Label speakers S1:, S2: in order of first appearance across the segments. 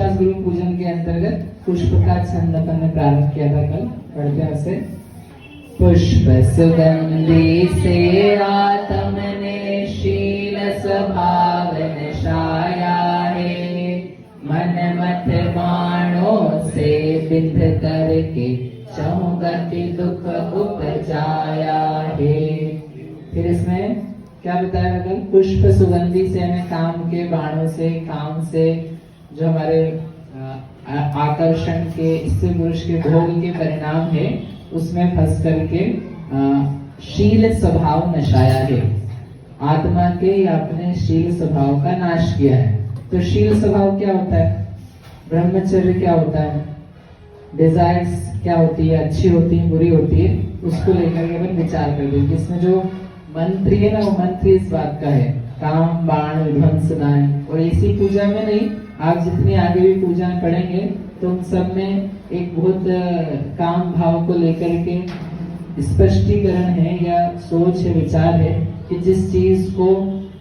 S1: विश्वास गुरु पूजन के अंतर्गत पुष्प का छंद अपन ने प्रारंभ किया था कल, पढ़ते हैं उसे। पुष्प सुगंधि से आत्मने शील स्वभाव नशाया है, मन मत बाणों से बिंध करके चौगति दुख उपजाया है। फिर इसमें क्या बताया कल? पुष्प सुगंधि से हमें काम के बाणों से, काम से जो हमारे आकर्षण के, इससे पुरुष के भोग के परिणाम है, उसमें फंस करके शील स्वभाव नशाया है। आत्मा के या अपने शील स्वभाव का नाश किया है। तो शील स्वभाव क्या होता है? ब्रह्मचर्य क्या होता है? डिजायर्स क्या होती है? अच्छी होती है, बुरी होती है? उसको लेकर के अपन विचार कर देंगे। इसमें जो मंत्र है ना, वो मंत्र इस बात का है, काम बाण विध्वंस नाय। और इसी पूजा में नहीं, आप जितनी आगे भी पूजा पढ़ेंगे तो उन सब में एक बहुत काम भाव को लेकर के स्पष्टीकरण है या सोच है, विचार है कि जिस चीज को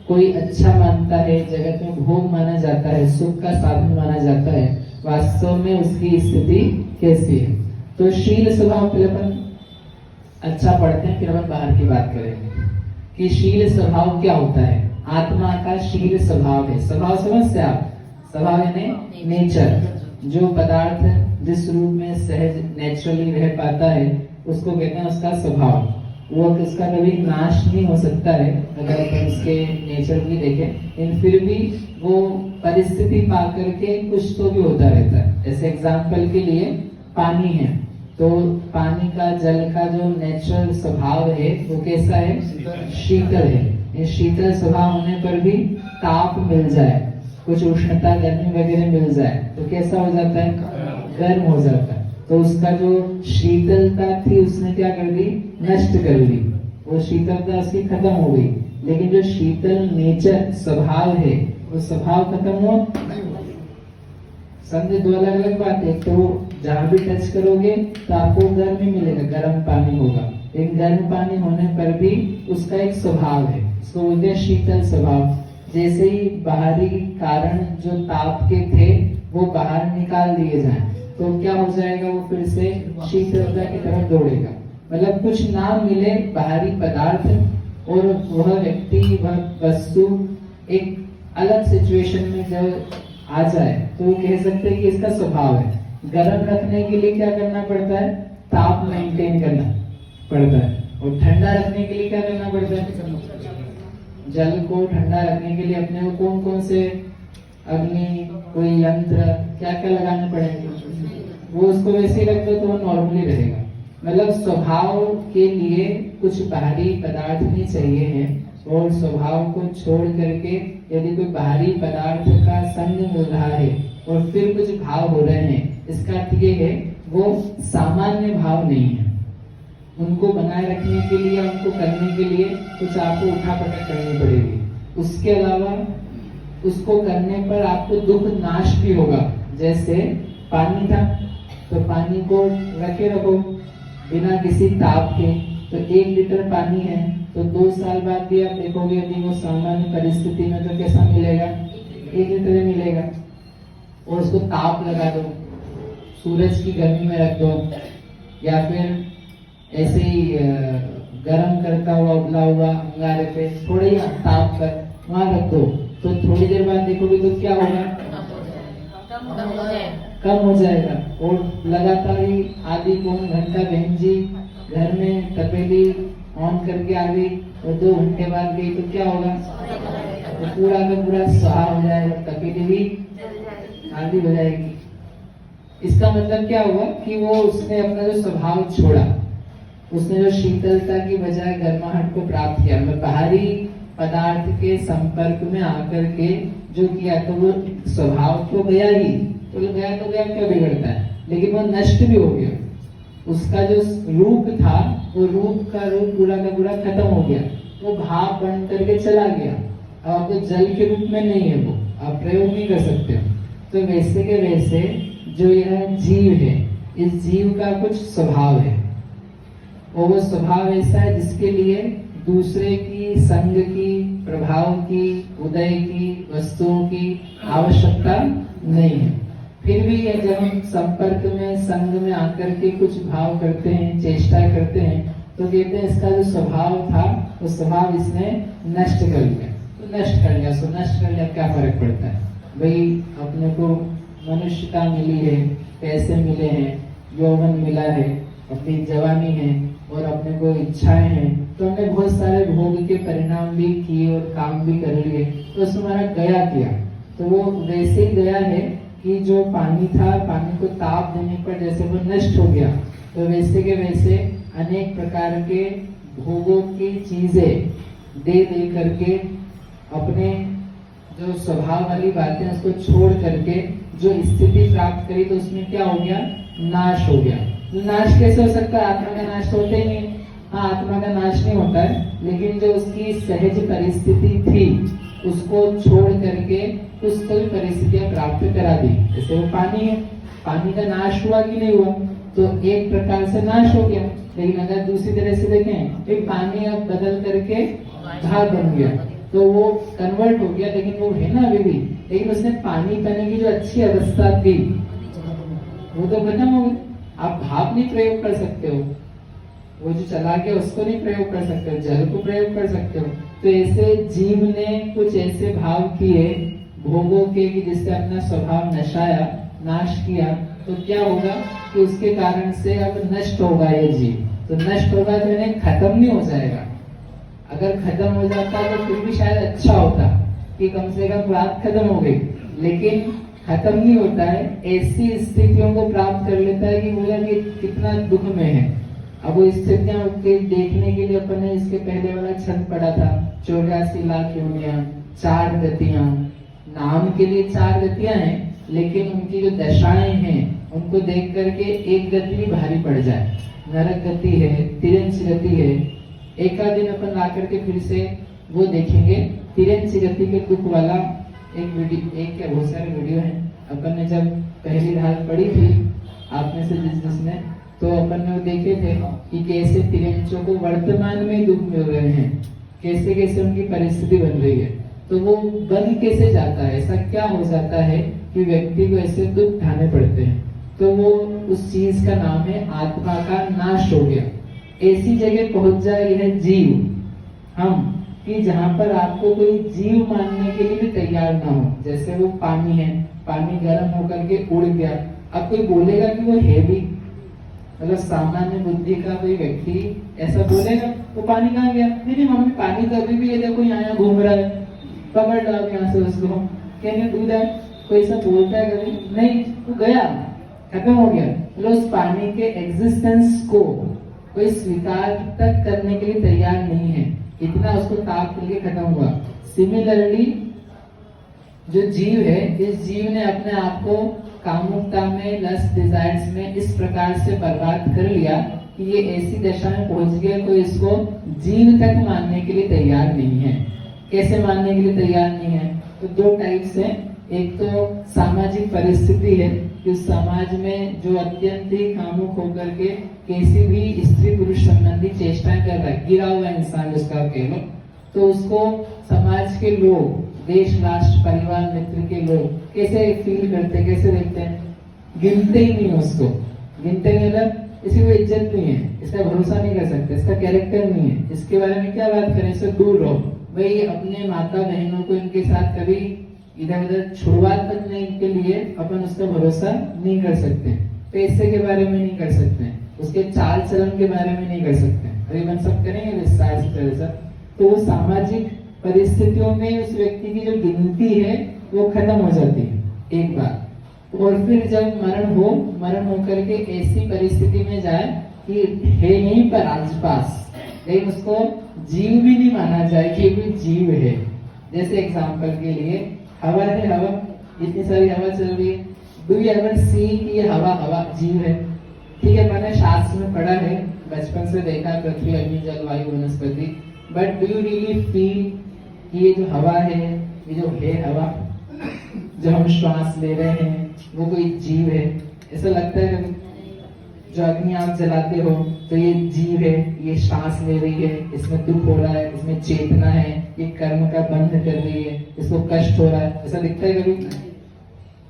S1: कोई अच्छा मानता है, जगत में भोग माना जाता है, सुख का साधन माना जाता है, वास्तव में उसकी स्थिति कैसी है। तो शील स्वभाव पहले अपन अच्छा पढ़ते हैं, फिर अपन बाहर की बात करेंगे कि शील स्वभाव क्या होता है। आत्मा का शील स्वभाव है। स्वभाव समझते आप? स्वभाव यानी नेचर, जो पदार्थ जिस रूप में सहज नेचुरली रह पाता है उसको कहते हैं उसका स्वभाव। वो उसका कभी नाश नहीं हो सकता है अगर अपन उसके नेचर की देखें, लेकिन फिर भी वो परिस्थिति पा करके कुछ तो भी होता रहता है। जैसे एग्जाम्पल के लिए पानी है, तो पानी का, जल का जो नेचुरल स्वभाव है वो कैसा है? शीतल है। ये शीतल स्वभाव होने पर भी ताप मिल जाए, कुछ उष्णता गर्मी वगैरह मिल जाए तो कैसा हो जाता है? गर्म हो जाता है। तो उसका जो शीतलता थी उसने क्या कर दी? नष्ट कर दी। वो शीतलता उसकी खत्म हो गई, लेकिन जो शीतल नेचर स्वभाव है वो स्वभाव खत्म हो। समझे? दो अलग अलग बात है। तो जहां भी टच करोगे तो आपको गर्म ही मिलेगा, गर्म पानी होगा, लेकिन गर्म पानी होने पर भी उसका एक स्वभाव है, उसको बोलते हैं शीतल स्वभाव। जैसे ही बाहरी कारण जो ताप के थे वो बाहर निकाल दिए जाए तो क्या हो जाएगा? वो फिर से शीतलता की तरफ दौड़ेगा। मतलब कुछ ना मिले बाहरी पदार्थ और वह व्यक्ति, वह वस्तु एक अलग सिचुएशन में जब आ जाए तो वो कह सकते हैं कि इसका स्वभाव है। गर्म रखने के लिए क्या करना पड़ता है? ताप मेंटेन करना पड़ता है। और ठंडा रखने के लिए क्या करना पड़ता है? जल को ठंडा रखने के लिए अपने को कौन कौन से अग्नि, कोई यंत्र, क्या क्या लगाने पड़ेंगे? वो उसको वैसे ही रख दो तो वो नॉर्मली रहेगा। मतलब स्वभाव के लिए कुछ बाहरी पदार्थ नहीं चाहिए है, और स्वभाव को छोड़ करके यदि कोई बाहरी पदार्थ का संग मिल रहा है और फिर कुछ भाव हो रहे हैं, इसका अर्थ ये है वो सामान्य भाव नहीं है। उनको बनाए रखने के लिए, उनको करने के लिए कुछ आपको उठा पटक करनी पड़ेगी। उसके अलावा उसको करने पर आपको दुख नाश भी होगा। जैसे पानी था तो पानी को रखे रखो बिना किसी ताप के, तो 1 लीटर पानी है तो 2 साल बाद भी आप देखोगे यदि वो सामान्य परिस्थिति में तो कैसा मिलेगा? 1 लीटर मिलेगा। और उसको ताप लगा दो, सूरज की गर्मी में रख दो, या फिर ऐसे ही गर्म करता हुआ उबला हुआ अंगारे पे थोड़े ही ताप कर वहां रख दो, तो थोड़ी देर बाद देखोगे तो क्या होगा? कम हो जाएगा। और लगातार ही आधी पौन घंटा बहन जी घर में तपेली ऑन करके आ गई और 2 घंटे बाद गई तो क्या होगा? तो पूरा का पूरा स्वाहा हो जाएगा, तपेली भी आधी हो जाएगी। इसका मतलब क्या हुआ कि वो उसने अपना जो स्वभाव छोड़ा, उसने जो शीतलता की बजाय गर्माहट को प्राप्त किया। मतलब बाहरी पदार्थ के संपर्क में आकर के जो किया तो वो स्वभाव तो गया ही, तो गया तो गया, क्या बिगड़ता है, लेकिन वो नष्ट भी हो गया। उसका जो रूप था वो रूप का रूप पूरा का पूरा खत्म हो गया, वो भाव बन करके चला गया। अब आपको जल के रूप में नहीं है, वो आप प्रयोग नहीं कर सकते हो। तो वैसे के वैसे जो यह जीव है, इस जीव का कुछ स्वभाव है, और वो स्वभाव ऐसा है जिसके लिए दूसरे की, संग की, प्रभाव की, उदय की, वस्तुओं की आवश्यकता नहीं है। फिर भी जब हम संपर्क में संग में आकर के कुछ भाव करते हैं, चेष्टा करते हैं, तो कहते हैं इसका जो स्वभाव था वो स्वभाव इसने नष्ट कर लिया। तो नष्ट कर लिया, सो नष्ट कर लिया, क्या फर्क पड़ता है भाई, अपने को मनुष्यता मिली है, पैसे मिले हैं, यौवन मिला है, अपनी जवानी है और अपने को इच्छाएं हैं, तो हमने बहुत सारे भोग के परिणाम भी किए और काम भी कर लिए, तो उसमें हमारा गया किया। तो वो वैसे ही गया है कि जो पानी था, पानी को ताप देने पर जैसे वो नष्ट हो गया, तो वैसे के वैसे अनेक प्रकार के भोगों की चीजें दे करके अपने जो स्वभाव वाली बातें उसको छोड़ करके जो स्थिति प्राप्त करी, तो उसमें क्या हो गया, नाश हो गया। नाश कैसे हो सकता है, आत्मा का नाश होता ही नहीं। हाँ, आत्मा का नाश नहीं होता है, लेकिन जो उसकी सहज परिस्थिति थी उसको छोड़ करके कुछ तो भी परिस्थितियां प्राप्त करा दी। जैसे वो पानी है, पानी का नाश हुआ कि नहीं हुआ, तो एक प्रकार से नाश हो गया। लेकिन अगर दूसरी तरह से देखें, एक पानी अब बदल करके घाट बन गया, तो वो कन्वर्ट हो गया, लेकिन वो है ना अभी भी, लेकिन उसने पानी पीने की जो अच्छी अवस्था थी वो तो खत्म हो गई। आप भाप नहीं प्रयोग कर सकते हो, वो जो चला गया उसको नहीं प्रयोग कर सकते हो, जल को प्रयोग कर सकते हो। तो ऐसे जीव ने कुछ ऐसे भाव किए भोगों के कि जिससे अपना स्वभाव नशाया, नाश किया, तो क्या होगा कि उसके कारण से अब नष्ट होगा ये जीव। तो नष्ट होगा तो इन्हें खत्म नहीं हो जाएगा। अगर खत्म हो जाता तो फिर भी शायद अच्छा होता कि कम से कम बात खत्म हो गई, लेकिन खत्म नहीं होता है। ऐसी स्थितियों को प्राप्त कर लेता है कि बोला कि कितना दुख में है। अब वो स्थितियां देखने के लिए अपन ने इसके पहले वाला छंद पढ़ा था, 84 लाख योनियां, 4 गतियां। नाम के लिए 4 गतियां हैं, लेकिन उनकी जो दशाएं हैं उनको देख करके एक गति भी भारी पड़ जाए। नरक गति है, तिरंच गति है। एक आध दिन अपन ला करके फिर से वो देखेंगे तिरंच गति के दुख वाला एक वीडियो, एक क्या बहुत सारे वीडियो हैं। अपन ने जब पहली धाल पढ़ी थी, आप में से जिसने, तो अपन ने वो देखे थे कि कैसे तिरंचों को वर्तमान में दुख मिल रहे हैं, कैसे कैसे उनकी परिस्थिति बन रही है। तो वो बन कैसे जाता है, ऐसा क्या हो जाता है कि व्यक्ति को ऐसे दुख उठाने पड़ते हैं। तो वो उस चीज का नाम है आत्मा का नाश हो गया। ऐसी जगह पहुंच जाए यह जीव हम, कि जहां पर आपको कोई जीव मानने के लिए भी तैयार ना हो। जैसे वो पानी है, पानी गर्म होकर के उड़ गया, अब कोई बोलेगा कि वो है भी, मतलब सामान्य बुद्धि का कोई व्यक्ति ऐसा बोलेगा वो पानी कहाँ गया, नहीं मम्मी पानी तो अभी भी है, देखो यहाँ घूम रहा है, पकड़ लो यहाँ से उसको, कहने दूध है। कोई ऐसा बोलता है कभी नहीं, वो गया, खत्म हो गया। मतलब उस पानी के एग्जिस्टेंस को कोई स्वीकार तक करने के लिए तैयार नहीं है, इतना उसको ताप करके खत्म हुआ। सिमिलरली जो जीव है, इस जीव ने अपने आप को कामुकता में, लस्ट डिजायर्स में इस प्रकार से बर्बाद कर लिया कि ये ऐसी दशा में पहुंच गया, कोई इसको जीव तक मानने के लिए तैयार नहीं है। कैसे मानने के लिए तैयार नहीं है, तो 2 टाइप्स हैं। एक तो सामाजिक परिस्थिति है कि उस समाज में जो अत्यंत ही कामुक होकर के किसी भी स्त्री पुरुष संबंधी चेष्टा कर रहा है, गिरा हुआ इंसान जिसका कह लो, तो उसको समाज के लोग, देश राष्ट्र परिवार मित्र के लोग कैसे फील करते, कैसे देखते हैं, गिनते ही नहीं उसको, गिनते नहीं, मतलब इसी को इज्जत नहीं है, इसका भरोसा नहीं कर सकते, इसका कैरेक्टर नहीं है, इसके बारे में क्या बात करें, इससे दूर रहो। भाई अपने माता बहनों को इनके साथ कभी इधर उधर शुरुआत करने के लिए अपन उसका भरोसा नहीं कर सकते, पैसे के बारे में नहीं कर सकते, उसके चाल चलन के बारे में नहीं कर सकते। अभी हम सब करेंगे विस्तार से चर्चा। तो वो सामाजिक परिस्थितियों में उस व्यक्ति की जो गिनती है वो खत्म हो जाती है एक बार, और फिर जब मरण होकर के ऐसी परिस्थिति में जाए कि है यहीं पर आसपास, लेकिन उसको जीव भी नहीं माना जाए कि कोई जीव है। जैसे एग्जाम्पल के लिए हवा है, हवा, इतनी सारी हवा चल रही है, डू यू एवर सी कि ये हवा जीव है? ठीक है, मैंने शास्त्र में पढ़ा है, बचपन से देखा पृथ्वी अग्नि जल वायु वनस्पति, but do you really feel कि ये जो हवा है, ये जो है हवा, जो हम श्वास ले रहे हैं, वो कोई जीव है? ऐसा लगता है कभी? जो अग्नि आप जलाते हो तो ये जीव है, ये सांस ले रही है, इसमें दुख हो रहा है, इसमें चेतना है, ये कर्म का बंध कर रही है, इसको कष्ट हो रहा है, ऐसा दिखता है कभी?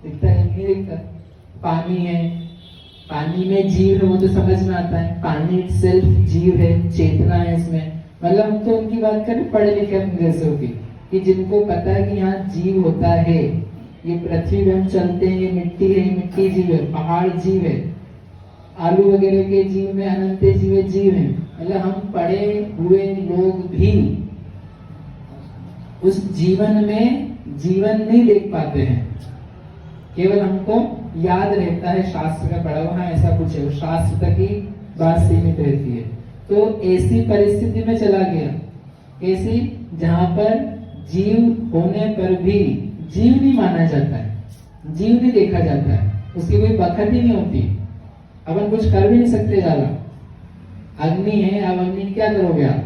S1: दिखता है नहीं दिखता? पानी है, पानी में जीव है, वो तो समझ में आता है, पानी सेल्फ जीव है, चेतना है इसमें। मतलब हम तो उनकी बात करें पढ़े लिखे अंग्रेजों की, कि जिनको पता है कि यहाँ जीव होता है, ये पृथ्वी पे हम चलते हैं, ये मिट्टी है, मिट्टी जीव है, पहाड़ जीव है, आलू वगैरह के जीव में अनंत जीव है। मतलब हम पढ़े हुए लोग भी उस जीवन में जीवन नहीं देख पाते हैं, केवल हमको याद रहता है शास्त्र का पढ़ा हुआ, ऐसा कुछ है, शास्त्र तक ही बात सीमित रहती है। तो ऐसी परिस्थिति में चला गया, ऐसी जहां पर जीव होने पर भी जीव नहीं माना जाता है, जीव नहीं देखा जाता है, उसकी कोई बखत ही नहीं होती, अपन कुछ कर भी नहीं सकते ज्यादा। अग्नि है, अब अग्नि क्या करोगे आप?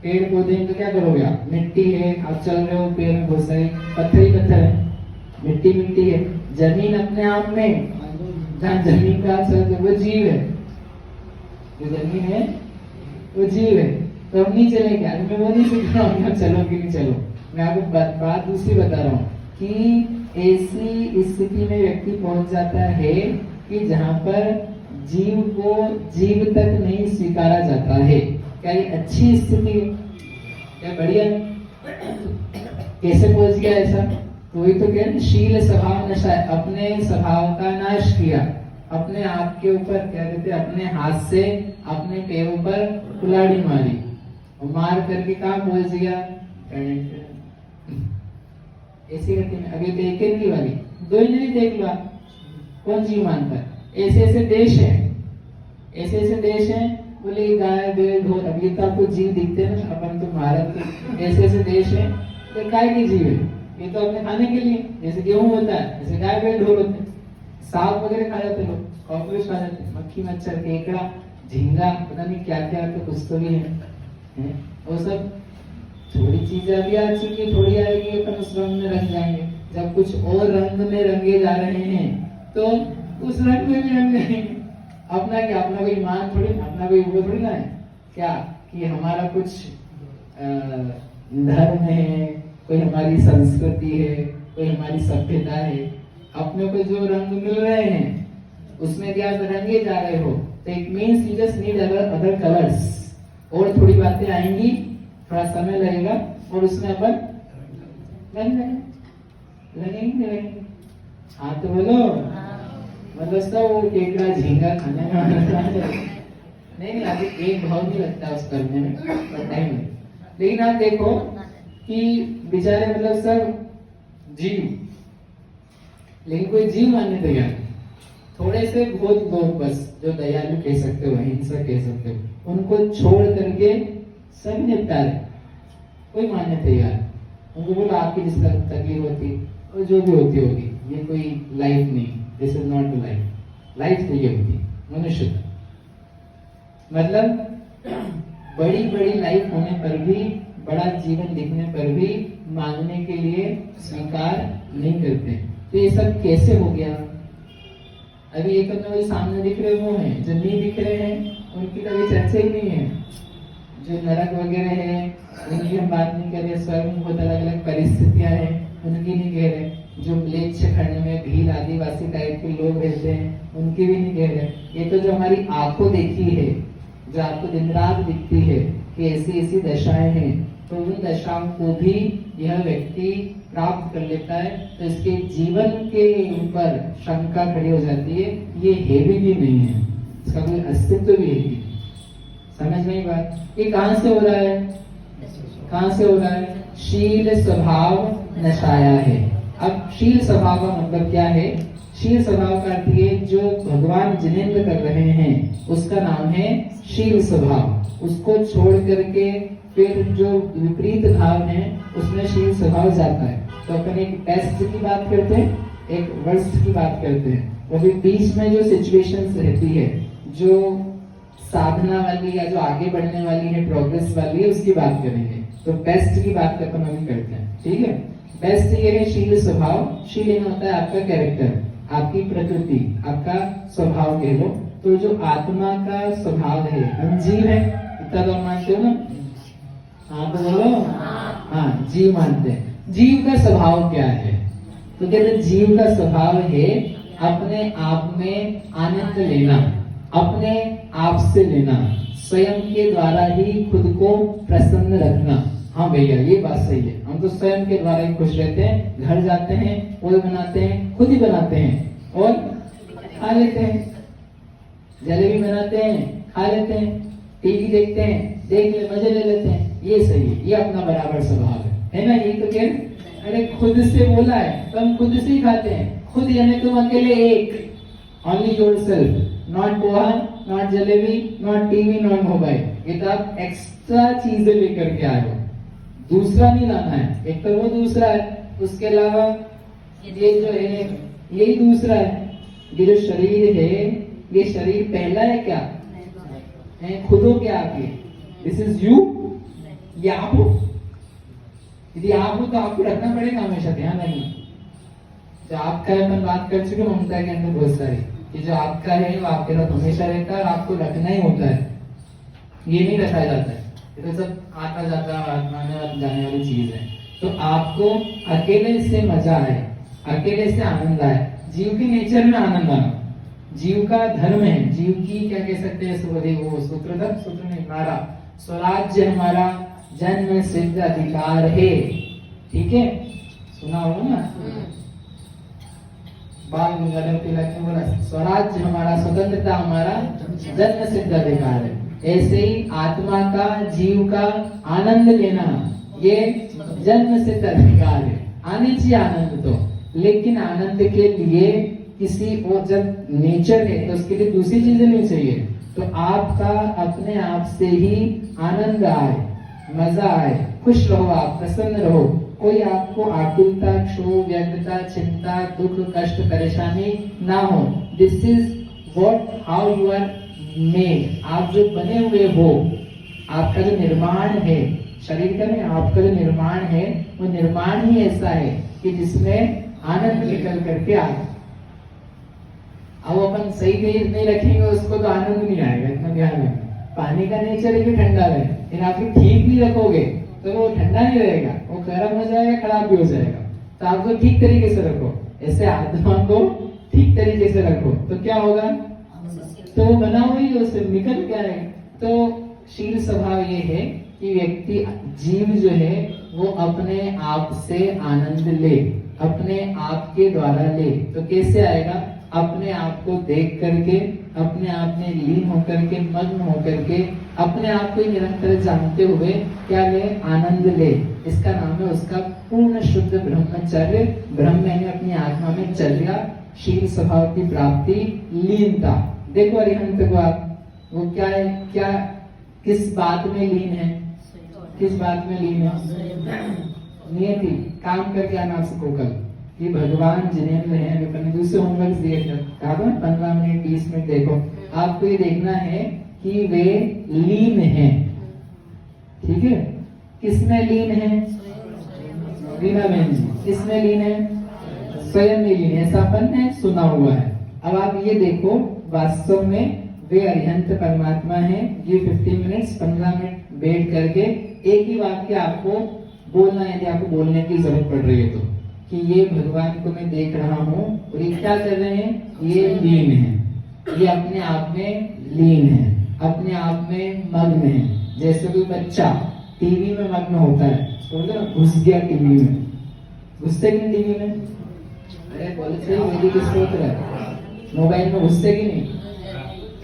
S1: पेड़ पौधे तो क्या करोगे आप? मिट्टी है, आप चल रहे हो, पेड़ में घुस रहे, पत्थर ही पत्थर है, मिट्टी मिट्टी है। जमीन अपने आप में, जहाँ जमीन का असर वो जीव है, जो जमीन है वो जीव है। तो हम नहीं चलेंगे, मैं वो नहीं सीख रहा हूँ चलो कि नहीं चलो, मैं आपको बात दूसरी बता रहा हूँ कि ऐसी स्थिति में व्यक्ति पहुंच जाता है कि जहाँ पर जीव को जीव तक नहीं स्वीकारा जाता है। क्या ये अच्छी स्थिति है? क्या बढ़िया? कैसे पहुंच गया ऐसा? तो वही तो कहते शील स्वभाव नशा, अपने स्वभाव का नाश किया, अपने आप के ऊपर क्या कहते, अपने हाथ से अपने पैरों पर कुल्हाड़ी मारी और मार करके कहाँ पहुंच गया? ऐसी गति में। अभी देखें की वाली दो ही नहीं देख लो, कौन जीव मानता है? ऐसे ऐसे देश है, ऐसे ऐसे देश है, बोले गाय बैल ढोर, अब ये तो आपको जीव दिखते हैं ना, अपन तो भारत के ऐसे ऐसे देश है, तो गाय की जीव है, ये तो अपने खाने के लिए, जैसे गेहूं होता है, जैसे गाय बैल ढोर होते हैं, सांप वगैरह खा जाते लोग, कॉकरोच खा जाते, मक्खी मच्छर केकड़ा झींगा पता नहीं क्या क्या, तो कुछ तो भी है। वो सब थोड़ी चीजें अभी आ चुकी, थोड़ी आएगी, अपन उस रंग में रंग जाएंगे। जब कुछ और रंग में रंगे जा रहे हैं तो उस रंग में भी रंग जाएंगे। अपना क्या, अपना कोई ईमान थोड़ी, अपना कोई वो थोड़ी ना है क्या कि हमारा कुछ धर्म है, कोई हमारी संस्कृति है, कोई हमारी सभ्यता है। अपने को जो रंग मिल रहे हैं उसमें भी आप रंगे जा रहे हो, तो it means you just need other colours. और थोड़ी बातें आएंगी, थोड़ा समय लगेगा और उसमें अपन लगेंगे। हाँ तो बोलो, मतलब सब वो केकड़ा झींगा खाने में नहीं अभी एक भाव नहीं लगता उस करने में, टाइम में। लेकिन आप देखो कि बेचारे मतलब सब जीव, लेकिन कोई जीव मानने तैयार, थोड़े से बहुत लोग बस जो दयालु कह सकते हो, अहिंसक कह सकते हो, उनको छोड़ करके सब निपटारे, कोई मानने तैयार। उनको बोला आपकी जिस तकलीफ होती और जो भी होती होगी, ये कोई लाइफ नहीं, this is not life, life तो ये होती मनुष्य। मतलब बड़ी बड़ी लाइफ होने पर भी, बड़ा जीवन दिखने पर भी मानने के लिए स्वीकार नहीं करते। तो ये सब कैसे हो गया? अभी एक तो सामने दिख रहे वो हैं, जो नहीं दिख रहे हैं उनकी तो अभी चर्चा ही नहीं है। जो नरक वगैरह है उनकी हम बात नहीं कर रहे, स्वर्ग में बहुत अलग अलग परिस्थितियां हैं उनकी नहीं कह रहे, जो म्लेच्छ खंड में भील आदिवासी टाइप के लोग रहते हैं उनकी भी नहीं कह रहे। ये तो जो हमारी आंखों देखी है, जो आपको दिन रात दिखती है कि ऐसी ऐसी दशाएं हैं, तो उन दशाओं को भी यह व्यक्ति प्राप्त कर लेता है, तो इसके जीवन के ऊपर शंका खड़ी हो जाती है, ये है भी कि नहीं है, इसका कोई अस्तित्व भी है। समझ नहीं बात? ये कहां से हो रहा है? कहां से हो रहा है? शील स्वभाव नशाया है। अब शील स्वभाव का मतलब क्या है? शील स्वभाव का अर्थ ये, जो भगवान जिनेंद्र कर रहे हैं उसका नाम है शील स्वभाव। उसको छोड़ करके फिर जो विपरीत भाव है उसमें शील स्वभाव जाता है। तो अपन एक बेस्ट की बात करते हैं, एक वर्स्ट की बात करते हैं, और फिर बीच में जो सिचुएशंस रहती है, जो साधना वाली या जो आगे बढ़ने वाली है, प्रोग्रेस वाली है, उसकी बात करेंगे। तो बेस्ट की बात अपन अभी करते हैं, ठीक है? बेस्ट ये है शील स्वभाव। शील होता है आपका कैरेक्टर, आपकी प्रकृति, आपका स्वभाव कह लो। तो जो आत्मा का स्वभाव है, हम जीव है, इतना तो मानते हो ना? हाँ तो बोलो, हाँ जीव मानते हैं। जीव का स्वभाव क्या है? तो कहते जीव का स्वभाव है अपने आप में आनंद लेना, अपने आप से लेना, स्वयं के द्वारा ही खुद को प्रसन्न रखना। हाँ भैया ये बात सही है, हम तो स्वयं के द्वारा ही खुश रहते हैं, घर जाते हैं पोहे बनाते हैं, खुद ही बनाते हैं और खा लेते हैं, जलेबी बनाते हैं खा लेते हैं, टीवी देखते हैं, देख ले मजे ले लेते हैं, ये सही है, ये अपना बराबर स्वभाव है ना। ये तो क्या अरे खुद से बोला है तो हम खुद से ही खाते हैं, खुद यानी तुम अकेले एक, only yourself, not poha, not jalebi, not TV, not mobile, ये तो आप एक्स्ट्रा चीजें लेकर के आए हो, दूसरा नहीं लाना है। एक तो वो दूसरा है, उसके अलावा ये जो है यही दूसरा है। ये जो शरीर है ये शरीर पहला है क्या है, खुद हो क्या आपके, दिस इज यू, ये आप हो। यदि आप हो तो आपको रखना पड़ेगा हमेशा, ध्यान रखना। जो आपका है मैं बात कर चुके ममता के अंदर बहुत सारी, कि जो आपका है वो आपके साथ हमेशा रहता है और आपको रखना ही होता है, ये नहीं रखा जाता है, ये तो सब आता जाता आत्मा में जाने वाली चीज है। तो आपको अकेले से मजा आए, अकेले से आनंद आए, जीव के नेचर में आनंद आना, जीव का धर्म है, जीव की क्या कह सकते हैं वो सूत्रधर, सूत्र नहीं, हमारा स्वराज्य हमारा जन्म सिद्ध अधिकार है, ठीक है, सुना होगा ना। बाल गंगाधर तिलक ने बोला स्वराज्य हमारा, स्वतंत्रता हमारा जन्म सिद्ध अधिकार है। ऐसे ही आत्मा का, जीव का आनंद लेना ये जन्म सिद्ध अधिकार है। आनी चाहिए आनंद तो, लेकिन आनंद के लिए किसी और जब नेचर है तो उसके लिए दूसरी चीजें नहीं चाहिए। तो आपका अपने आप से ही आनंद आए, मजा आए, खुश रहो, आप प्रसन्न रहो, कोई आपको आकुलता, क्षोभ, व्यग्रता, चिंता, दुख, कष्ट, परेशानी ना हो। This is what how you are made, आप जो बने हुए हो, आपका जो निर्माण है, शरीर का नहीं, आपका जो निर्माण है वो निर्माण ही ऐसा है कि जिसमें आनंद निकल करके आए। अब अपन सही नहीं रखेंगे उसको तो आनंद नहीं आएगा, इतना ध्यान रखना। पानी का नेचर है कि ठंडा रहे, लेकिन आप ठीक नहीं रखोगे तो वो ठंडा नहीं रहेगा, वो गर्म हो जाएगा, खराब भी हो जाएगा। तो आपको ठीक तरीके से रखो, ऐसे आत्मा को ठीक तरीके से रखो तो क्या होगा, तो वो बना हुई उससे निकल क्या है। तो शील स्वभाव ये है कि व्यक्ति, जीव जो है वो अपने आप से आनंद ले, अपने आप के द्वारा ले। तो कैसे आएगा, अपने आप को देख करके, अपने आप में लीन होकर के, मग्न होकर के, अपने आप को निरंतर जानते हुए क्या ले, आनंद ले। इसका नाम है उसका पूर्ण शुद्ध ब्रह्मचर्य, ब्रह्म यानी अपनी आत्मा में चर्या, शील स्वभाव की प्राप्ति, लीनता। देखो अरिहंत को आप, वो क्या है, क्या किस बात में लीन है, किस बात में लीन है, नियति, काम करके आना आपसे कल कि भगवान जिनेंद्र हैं, मैंने दूसरे होमवर्क दिए थे, कहा था 15 मिनट 20 मिनट देखो, आपको ये देखना है कि वे लीन हैं, ठीक है। किसमें लीन है, रीना बहन जी, किसमें लीन है, स्वयं में लीन है, ऐसा अपन ने सुना हुआ है। अब आप ये देखो, वास्तव में वे अरिहंत परमात्मा हैं। ये 15 मिनट 15 मिनट बैठ करके एक ही वाक्य आपको बोलना है, यदि आपको बोलने की जरूरत पड़ रही है तो, कि ये भगवान को मैं देख रहा हूँ और ये क्या कर रहे हैं, ये लीन है, ये अपने आप में लीन है, अपने आप में मग्न है। जैसे कोई बच्चा टीवी में मग्न होता है, तो घुस गया टीवी में, घुसते कि नहीं टीवी में, अरे बोले सही, मेरी किस स्त्रोत्र है, मोबाइल में घुसते कि नहीं,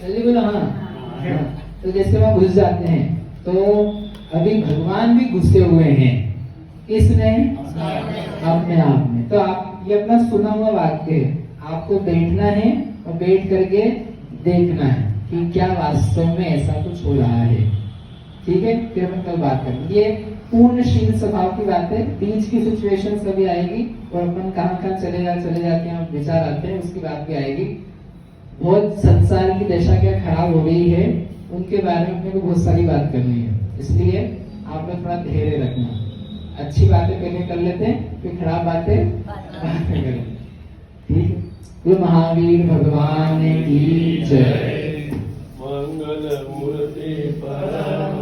S1: जल्दी बोलो हाँ। तो जैसे वहां घुस जाते हैं, तो अभी भगवान भी घुसे हुए हैं, किसने, अपने आप में। तो आप ये अपना सुना हुआ वाक्य है, आपको बैठना है और बैठ करके देखना है कि क्या वास्तव में ऐसा कुछ हो रहा है, ठीक है। फिर अपन कल बात करेंगे। ये पूर्णशील स्वभाव की बात है, बीच की सिचुएशन सभी आएगी और अपन कहाँ कहाँ चले जाते हैं, विचार आते हैं, उसकी बात भी आएगी। बहुत संसार की दशा क्या खराब हो गई है, उनके बारे में अपने को बहुत सारी बात करनी है, इसलिए आप लोग थोड़ा धैर्य रखना। अच्छी बातें पहले कर लेते हैं, फिर खराब बातें बाद में करें, ठीक है। तो महावीर भगवान की जय।
S2: मंगल मूर्ति परम